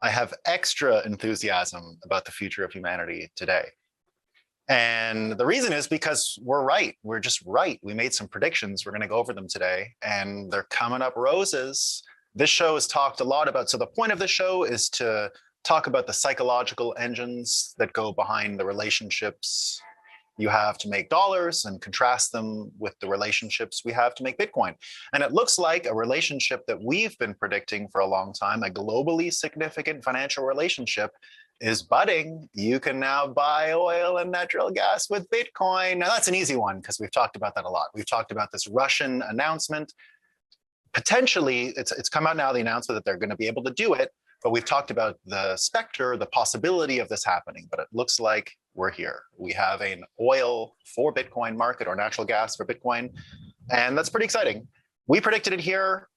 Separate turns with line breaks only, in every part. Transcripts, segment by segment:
I have extra enthusiasm about the future of humanity today. And the reason is because we're right. We're just right. We made some predictions. We're going to go over them today, and they're coming up roses. This show has talked a lot about, so the point of this show is to talk about the psychological engines that go behind the relationships you have to make dollars and contrast them with the relationships we have to make Bitcoin. And it looks like a relationship that we've been predicting for a long time, a globally significant financial relationship, is budding. You can now buy oil and natural gas with Bitcoin. Now that's an easy one because we've talked about that a lot. We've talked about this Russian announcement. Potentially, it's come out now, the announcement that they're going to be able to do it, but we've talked about the specter, the possibility of this happening, but it looks like we're here. We have an oil for Bitcoin market, or natural gas for Bitcoin, and that's pretty exciting. We predicted it here.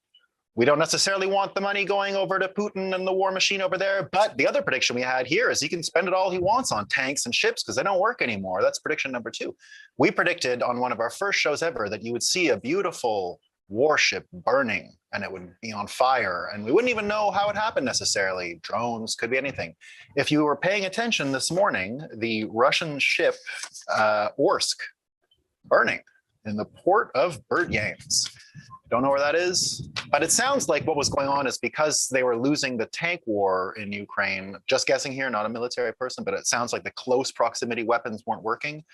We don't necessarily want the money going over to Putin and the war machine over there, but the other prediction we had here is he can spend it all he wants on tanks and ships because they don't work anymore. That's prediction number 2. We predicted on one of our first shows ever that you would see a beautiful warship burning and it would be on fire and we wouldn't even know how it happened necessarily. Drones, could be anything. If you were paying attention this morning, the Russian ship Orsk burning in the port of Berdyansk. Don't know where that is, but it sounds like what was going on is because they were losing the tank war in Ukraine. Just guessing here, not a military person, but it sounds like the close proximity weapons weren't working.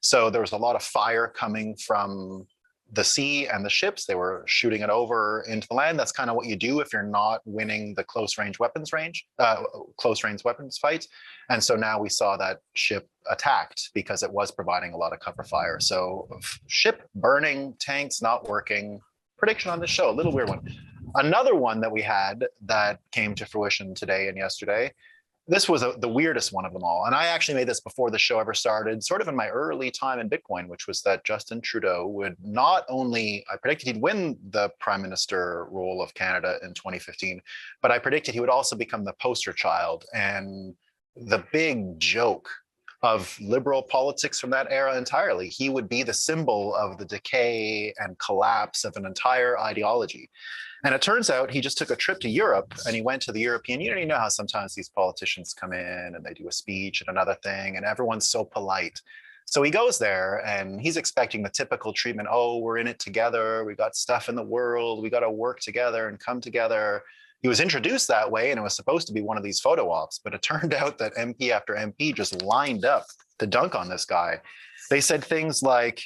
So there was a lot of fire coming from the sea and the ships. They were shooting it over into the land. That's kind of what you do if you're not winning the close range weapons fight. And so now we saw that ship attacked because it was providing a lot of cover fire. So ship burning, tanks not working. Prediction on this show, a little weird one. Another one that we had that came to fruition today and yesterday. This was the weirdest one of them all. And I actually made this before the show ever started, sort of in my early time in Bitcoin, which was that Justin Trudeau would not only, I predicted he'd win the prime minister role of Canada in 2015, but I predicted he would also become the poster child and the big joke of liberal politics from that era entirely. He would be the symbol of the decay and collapse of an entire ideology. And it turns out he just took a trip to Europe and he went to the European Union. You know how sometimes these politicians come in and they do a speech and another thing and everyone's so polite. So he goes there and he's expecting the typical treatment. Oh, we're in it together. We got stuff in the world. We got to work together and come together. He was introduced that way and it was supposed to be one of these photo ops, but it turned out that MP after MP just lined up to dunk on this guy. They said things like,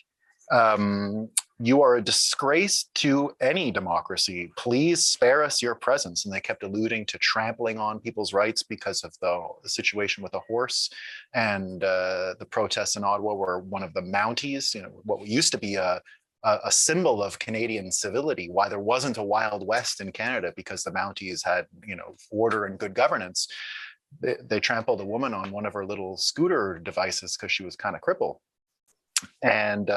you are a disgrace to any democracy. Please spare us your presence. And they kept alluding to trampling on people's rights because of the situation with the horse and the protests in Ottawa were one of the Mounties, you know, what used to be a symbol of Canadian civility, why there wasn't a Wild West in Canada because the Mounties had, you know, order and good governance. They trampled a woman on one of her little scooter devices because she was kind of crippled. And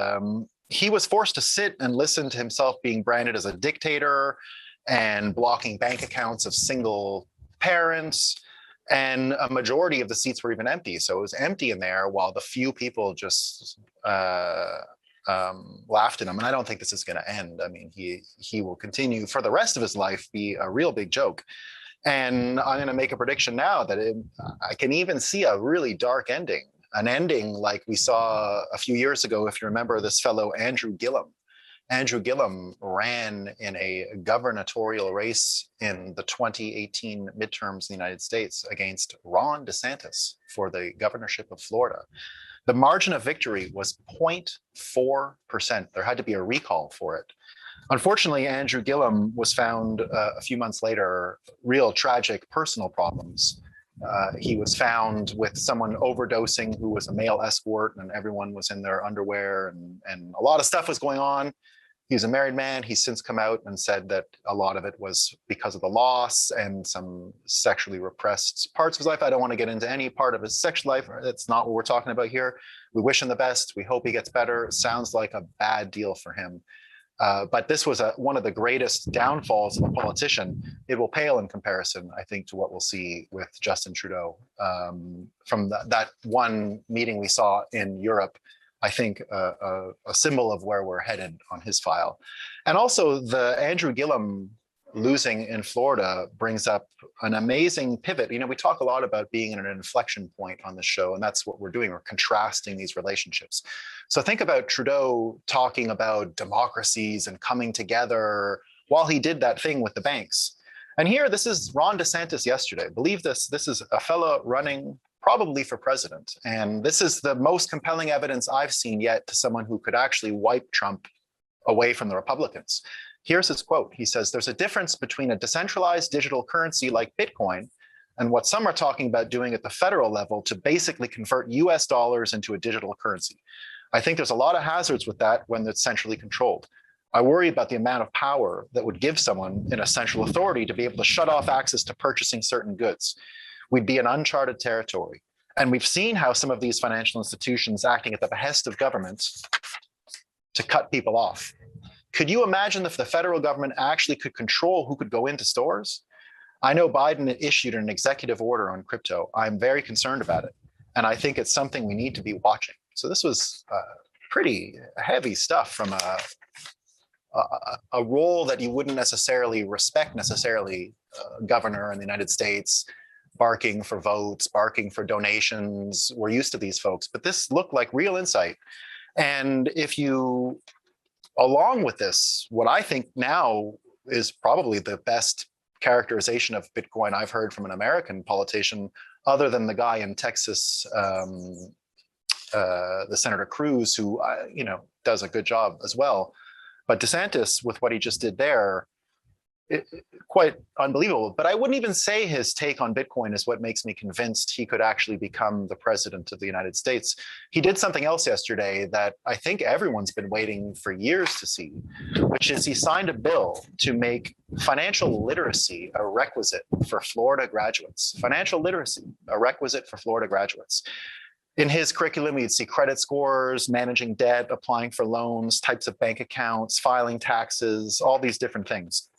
he was forced to sit and listen to himself being branded as a dictator and blocking bank accounts of single parents. And a majority of the seats were even empty. So it was empty in there while the few people just laughed at him. And I don't think this is going to end. I mean, he will continue for the rest of his life, be a real big joke. And I'm going to make a prediction now that I can even see a really dark ending. An ending like we saw a few years ago, if you remember this fellow, Andrew Gillum. Andrew Gillum ran in a gubernatorial race in the 2018 midterms in the United States against Ron DeSantis for the governorship of Florida. The margin of victory was 0.4%. There had to be a recall for it. Unfortunately, Andrew Gillum was found a few months later, real tragic personal problems. He was found with someone overdosing who was a male escort and everyone was in their underwear and a lot of stuff was going on. He's a married man. He's since come out and said that a lot of it was because of the loss and some sexually repressed parts of his life. I don't want to get into any part of his sexual life. That's not what we're talking about here. We wish him the best. We hope he gets better. It sounds like a bad deal for him. But this was one of the greatest downfalls of a politician. It will pale in comparison, I think, to what we'll see with Justin Trudeau. From that one meeting we saw in Europe, I think a symbol of where we're headed on his file. And also the Andrew Gillum losing in Florida brings up an amazing pivot. We talk a lot about being in an inflection point on the show, and that's what we're doing. We're contrasting these relationships. So think about Trudeau talking about democracies and coming together while he did that thing with the banks. And here, this is Ron DeSantis yesterday. Believe this, this is a fellow running probably for president. And this is the most compelling evidence I've seen yet to someone who could actually wipe Trump away from the Republicans. Here's his quote. He says, there's a difference between a decentralized digital currency like Bitcoin and what some are talking about doing at the federal level to basically convert US dollars into a digital currency. I think there's a lot of hazards with that when it's centrally controlled. I worry about the amount of power that would give someone in a central authority to be able to shut off access to purchasing certain goods. We'd be in uncharted territory. And we've seen how some of these financial institutions acting at the behest of governments to cut people off. Could you imagine if the federal government actually could control who could go into stores? I know Biden issued an executive order on crypto. I'm very concerned about it. And I think it's something we need to be watching. So this was pretty heavy stuff from a role that you wouldn't necessarily respect governor in the United States, barking for votes, barking for donations. We're used to these folks, but this looked like real insight. And if you, along with this, what I think now is probably the best characterization of Bitcoin I've heard from an American politician, other than the guy in Texas, the Senator Cruz, who does a good job as well. But DeSantis, with what he just did there, quite unbelievable. But I wouldn't even say his take on Bitcoin is what makes me convinced he could actually become the president of the United States. He did something else yesterday that I think everyone's been waiting for years to see, which is he signed a bill to make financial literacy a requisite for Florida graduates. Financial literacy, a requisite for Florida graduates. In his curriculum, you'd see credit scores, managing debt, applying for loans, types of bank accounts, filing taxes, all these different things.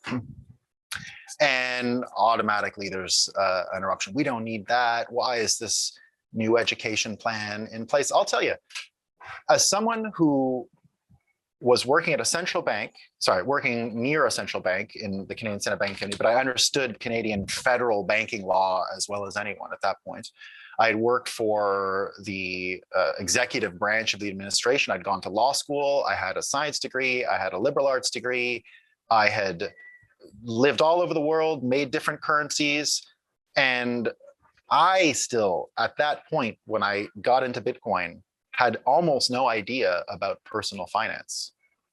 And automatically there's an eruption. We don't need that. Why is this new education plan in place? I'll tell you, as someone who was working at a central bank, working near a central bank in the Canadian Senate Banking Committee, but I understood Canadian federal banking law as well as anyone at that point. I had worked for the executive branch of the administration. I'd gone to law school. I had a science degree. I had a liberal arts degree. I had lived all over the world, made different currencies. And I still, at that point, when I got into Bitcoin, had almost no idea about personal finance,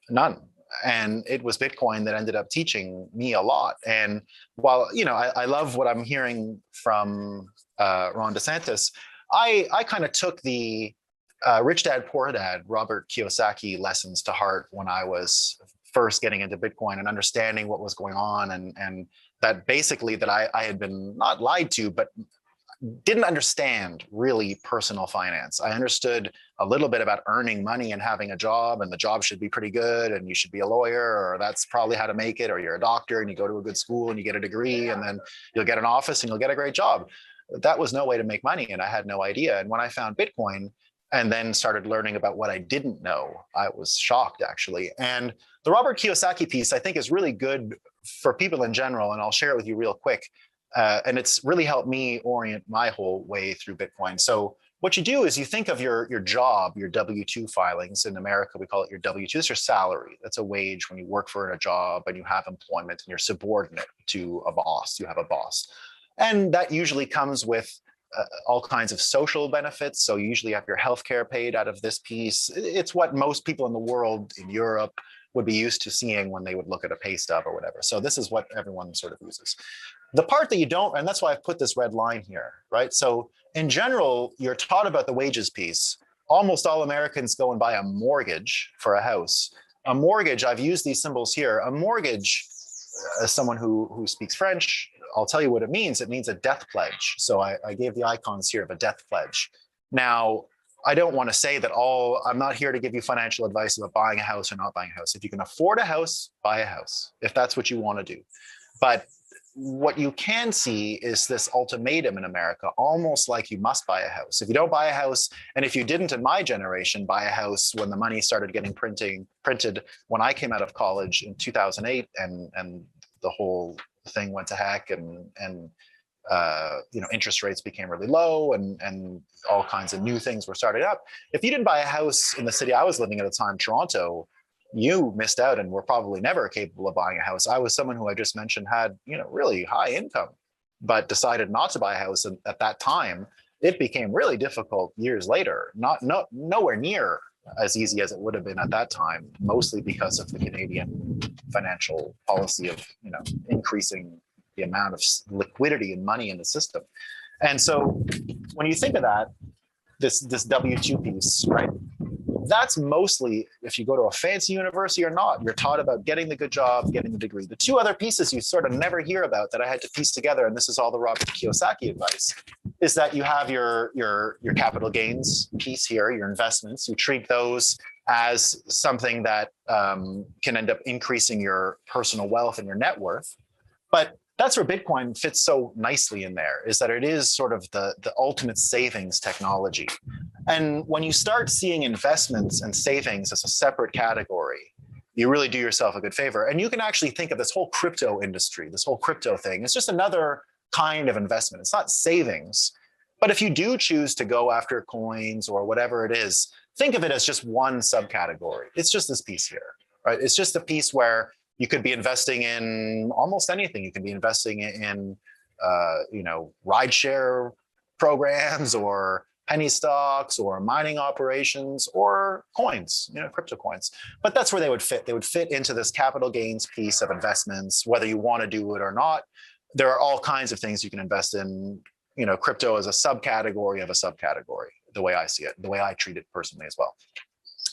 none. And it was Bitcoin that ended up teaching me a lot. And while, I love what I'm hearing from Ron DeSantis, I kind of took the Rich Dad, Poor Dad, Robert Kiyosaki lessons to heart when I was first getting into Bitcoin and understanding what was going on. And that basically that I had been not lied to, but didn't understand really personal finance. I understood a little bit about earning money and having a job, and the job should be pretty good, and you should be a lawyer, or that's probably how to make it, or you're a doctor and you go to a good school and you get a degree, and then you'll get an office and you'll get a great job. That was no way to make money, and I had no idea. And when I found Bitcoin and then started learning about what I didn't know, I was shocked, actually. And the Robert Kiyosaki piece, I think, is really good for people in general, and I'll share it with you real quick. And it's really helped me orient my whole way through Bitcoin. So what you do is you think of your job, your W-2 filings. In America, we call it your W-2. It's your salary. That's a wage when you work for a job and you have employment and you're subordinate to a boss. You have a boss. And that usually comes with all kinds of social benefits. So you usually have your healthcare paid out of this piece. It's what most people in the world, in Europe, would be used to seeing when they would look at a pay stub or whatever. So this is what everyone sort of uses. The part that you don't, and that's why I've put this red line here, right? So in general, you're taught about the wages piece. Almost all Americans go and buy a mortgage for a house. A mortgage, I've used these symbols here. A mortgage, as someone who speaks French, I'll tell you what it means. It means a death pledge. So I gave the icons here of a death pledge. Now, I don't want to say that I'm not here to give you financial advice about buying a house or not buying a house. If you can afford a house, buy a house, if that's what you want to do. But what you can see is this ultimatum in America, almost like you must buy a house. If you don't buy a house, and if you didn't in my generation buy a house when the money started getting printed when I came out of college in 2008, and the whole thing went to heck, and interest rates became really low, and all kinds of new things were started up. If you didn't buy a house in the city I was living at the time, Toronto, you missed out and were probably never capable of buying a house. I was someone who I just mentioned had, really high income, but decided not to buy a house at that time. It became really difficult years later, nowhere near as easy as it would have been at that time, mostly because of the Canadian financial policy of, increasing the amount of liquidity and money in the system. And so when you think of that, this W-2 piece, right? That's mostly, if you go to a fancy university or not, you're taught about getting the good job, getting the degree. The two other pieces you sort of never hear about that I had to piece together, and this is all the Robert Kiyosaki advice, is that you have your capital gains piece here, your investments. You treat those as something that can end up increasing your personal wealth and your net worth. But that's where Bitcoin fits so nicely in there, is that it is sort of the ultimate savings technology. And when you start seeing investments and savings as a separate category, you really do yourself a good favor. And you can actually think of this whole crypto industry, this whole crypto thing, it's just another kind of investment. It's not savings. But if you do choose to go after coins or whatever it is, think of it as just one subcategory. It's just this piece here, right? It's just a piece where you could be investing in almost anything. You can be investing in, rideshare programs or penny stocks or mining operations or coins, crypto coins. But that's where they would fit. They would fit into this capital gains piece of investments, whether you want to do it or not. There are all kinds of things you can invest in. Crypto is a subcategory of a subcategory, the way I see it, the way I treat it personally as well.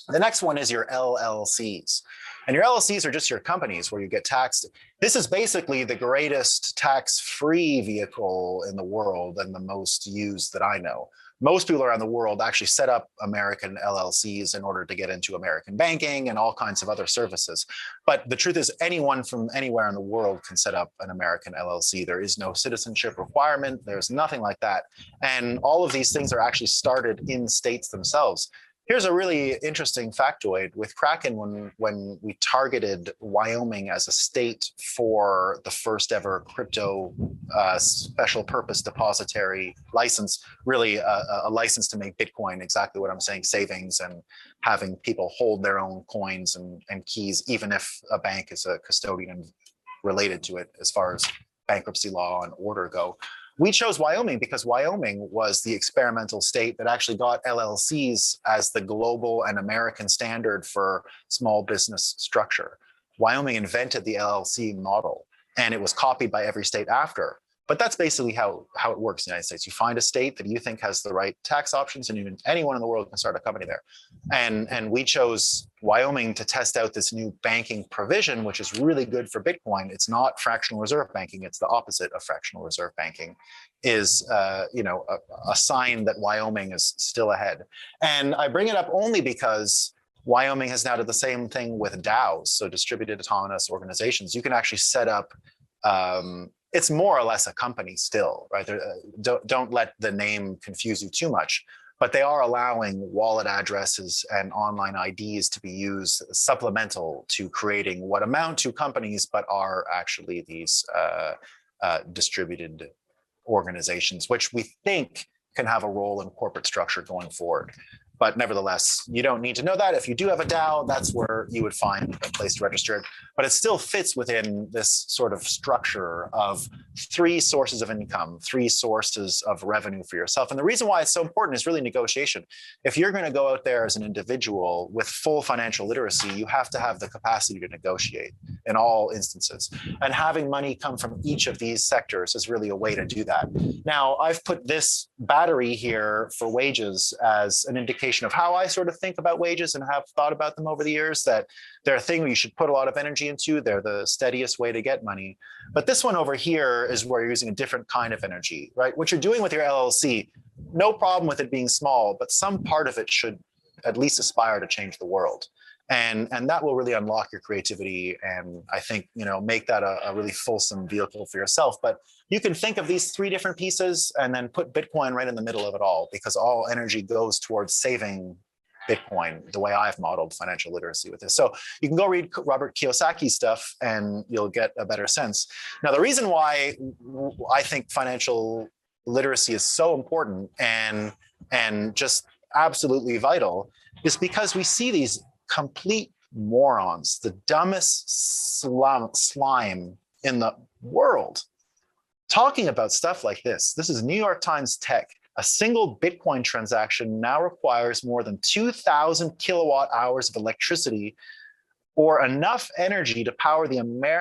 The next one is your LLCs. And your LLCs are just your companies where you get taxed. This is basically the greatest tax-free vehicle in the world and the most used that I know. Most people around the world actually set up American LLCs in order to get into American banking and all kinds of other services. But the truth is, anyone from anywhere in the world can set up an American LLC. There is no citizenship requirement. There's nothing like that. And all of these things are actually started in states themselves. Here's a really interesting factoid. With Kraken, when we targeted Wyoming as a state for the first ever crypto special purpose depository license, really a license to make Bitcoin, exactly what I'm saying, savings and having people hold their own coins and keys, even if a bank is a custodian related to it as far as bankruptcy law and order go. We chose Wyoming because Wyoming was the experimental state that actually got LLCs as the global and American standard for small business structure. Wyoming invented the LLC model, and it was copied by every state after. But that's basically how it works in the United States. You find a state that you think has the right tax options, and anyone in the world can start a company there. And we chose Wyoming to test out this new banking provision, which is really good for Bitcoin. It's not fractional reserve banking. It's the opposite of fractional reserve banking, is a sign that Wyoming is still ahead. And I bring it up only because Wyoming has now done the same thing with DAOs, so distributed autonomous organizations. You can actually set up it's more or less a company still, right? Don't let the name confuse you too much, but they are allowing wallet addresses and online IDs to be used supplemental to creating what amount to companies, but are actually these distributed organizations, which we think can have a role in corporate structure going forward. But nevertheless, you don't need to know that. If you do have a DAO, that's where you would find a place to register it. But it still fits within this sort of structure of 3 sources of income, 3 sources of revenue for yourself. And the reason why it's so important is really negotiation. If you're going to go out there as an individual with full financial literacy, you have to have the capacity to negotiate in all instances. And having money come from each of these sectors is really a way to do that. Now, I've put this battery here for wages as an indication of how I sort of think about wages and have thought about them over the years, that they're a thing you should put a lot of energy into. They're the steadiest way to get money. But this one over here is where you're using a different kind of energy, right? What you're doing with your LLC, no problem with it being small, but some part of it should at least aspire to change the world. And that will really unlock your creativity and I think, make that a really fulsome vehicle for yourself. But you can think of these 3 different pieces and then put Bitcoin right in the middle of it all, because all energy goes towards saving Bitcoin, the way I've modeled financial literacy with this. So you can go read Robert Kiyosaki's stuff and you'll get a better sense. Now, the reason why I think financial literacy is so important and just absolutely vital is because we see these complete morons, the dumbest slime in the world, talking about stuff like this. This is New York Times Tech. A single Bitcoin transaction now requires more than 2,000 kilowatt hours of electricity, or enough energy to power the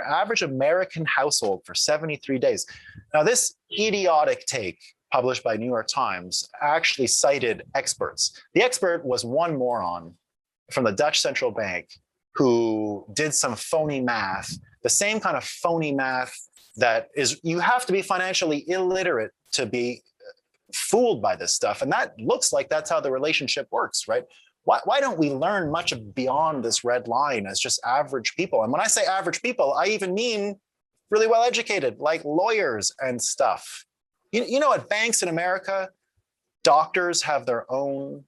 average American household for 73 days. Now, this idiotic take published by New York Times actually cited experts. The expert was one moron from the Dutch central bank who did some phony math, the same kind of phony math that is, you have to be financially illiterate to be fooled by this stuff. And that looks like that's how the relationship works, right? Why don't we learn much beyond this red line as just average people? And when I say average people, I even mean really well educated, like lawyers and stuff. You know, at banks in America, doctors have their own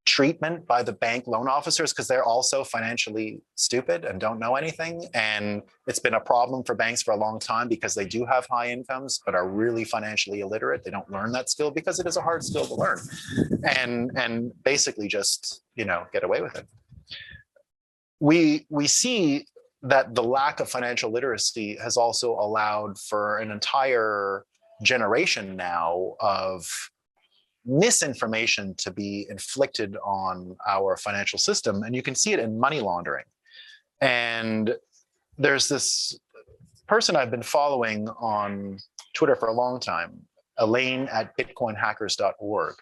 treatment by the bank loan officers because they're also financially stupid and don't know anything. And it's been a problem for banks for a long time because they do have high incomes, but are really financially illiterate. They don't learn that skill because it is a hard skill to learn, and basically just, you know, get away with it. We see that the lack of financial literacy has also allowed for an entire generation now of misinformation to be inflicted on our financial system. And you can see it in money laundering. And there's this person I've been following on Twitter for a long time, Elaine at bitcoinhackers.org.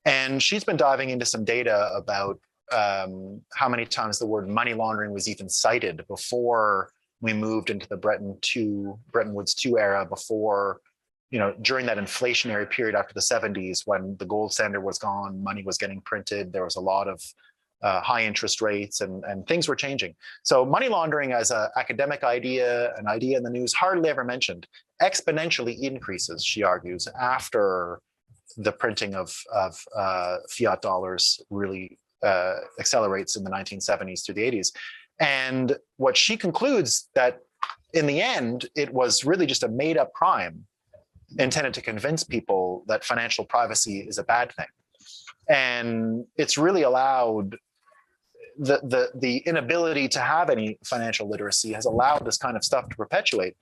And she's been diving into some data about how many times the word money laundering was even cited before we moved into the Bretton Woods II era, before, you know, during that inflationary period after the 70s, when the gold standard was gone, money was getting printed, there was a lot of high interest rates, and things were changing. So money laundering as an academic idea, an idea in the news, hardly ever mentioned, exponentially increases, she argues, after the printing of fiat dollars really accelerates in the 1970s through the 80s. And what she concludes, that in the end, it was really just a made up crime intended to convince people that financial privacy is a bad thing. And it's really allowed the inability to have any financial literacy has allowed this kind of stuff to perpetuate.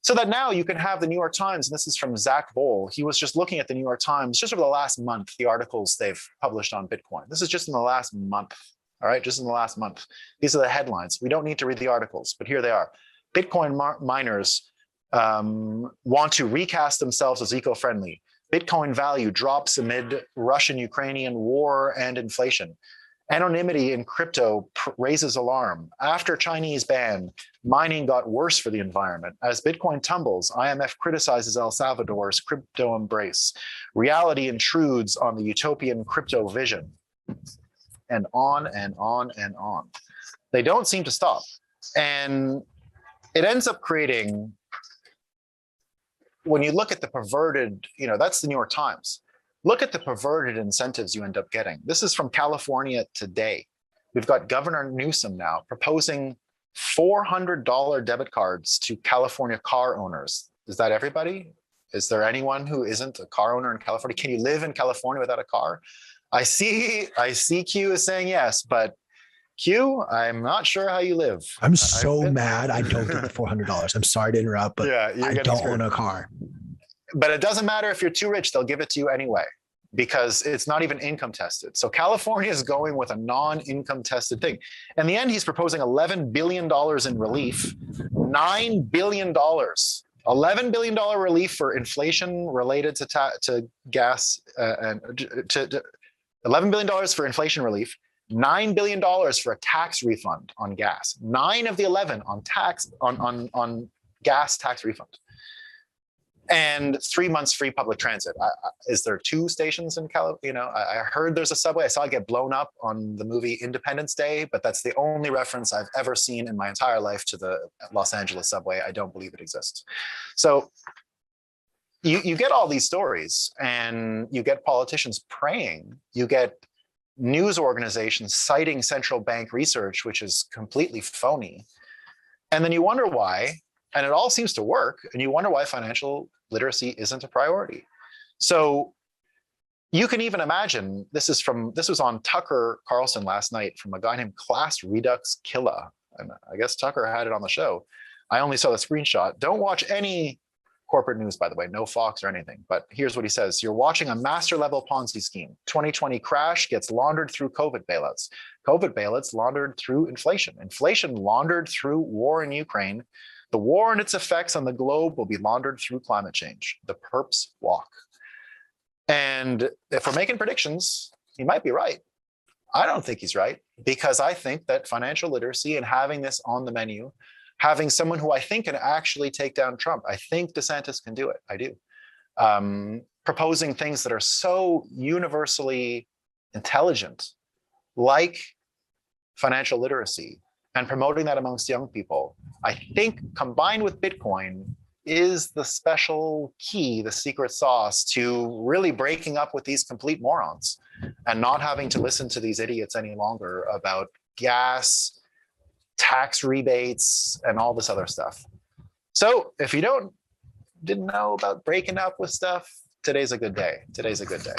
So that now you can have the New York Times, and this is from Zach Bohl. He was just looking at the New York Times just over the last month, the articles they've published on Bitcoin. This is just in the last month, all right, just in the last month. These are the headlines. We don't need to read the articles, but here they are. Bitcoin miners want to recast themselves as eco-friendly. Bitcoin value drops amid Russian-Ukrainian war and inflation. Anonymity in crypto raises alarm. After Chinese ban, mining got worse for the environment. As Bitcoin tumbles, IMF criticizes El Salvador's crypto embrace. Reality intrudes on the utopian crypto vision. And on and on and on. They don't seem to stop. And it ends up creating, when you look at the perverted, you know, that's the New York Times. Look at the perverted incentives you end up getting. This is from California Today. We've got Governor Newsom now proposing $400 debit cards to California car owners. Is that everybody? Is there anyone who isn't a car owner in California? Can you live in California without a car? I see Q is saying yes, but Q, I'm not sure how you live.
I'm so mad I don't get the $400. I'm sorry to interrupt, but yeah, I don't own a car.
But it doesn't matter if you're too rich, they'll give it to you anyway, because it's not even income tested. So California is going with a non-income tested thing. In the end, he's proposing $11 billion in relief, $9 billion, $11 billion relief for inflation related to gas, and to $11 billion for inflation relief, $9 billion for a tax refund on gas, 9 of the 11 on tax on gas tax refund, and 3 months free public transit. Is there 2 stations in California? You know, I heard there's a subway. I saw it get blown up on the movie Independence Day, but that's the only reference I've ever seen in my entire life to the Los Angeles subway. I don't believe it exists. So you get all these stories, and you get politicians praying. You get news organizations citing central bank research, which is completely phony. And then you wonder why, and it all seems to work, and you wonder why financial literacy isn't a priority. So you can even imagine, this was on Tucker Carlson last night from a guy named Class Redux Killa. And I guess Tucker had it on the show. I only saw the screenshot. Don't watch any corporate news, by the way, no Fox or anything. But here's what he says. You're watching a master level Ponzi scheme. 2020 crash gets laundered through COVID bailouts. COVID bailouts laundered through inflation. Inflation laundered through war in Ukraine. The war and its effects on the globe will be laundered through climate change. The perps walk. And if we're making predictions, he might be right. I don't think he's right, because I think that financial literacy and having this on the menu, having someone who I think can actually take down Trump, I think DeSantis can do it. I do. Proposing things that are so universally intelligent, like financial literacy, and promoting that amongst young people, I think combined with Bitcoin is the special key, the secret sauce to really breaking up with these complete morons and not having to listen to these idiots any longer about gas, tax rebates, and all this other stuff. So if you didn't know about breaking up with stuff, today's a good day. Today's a good day.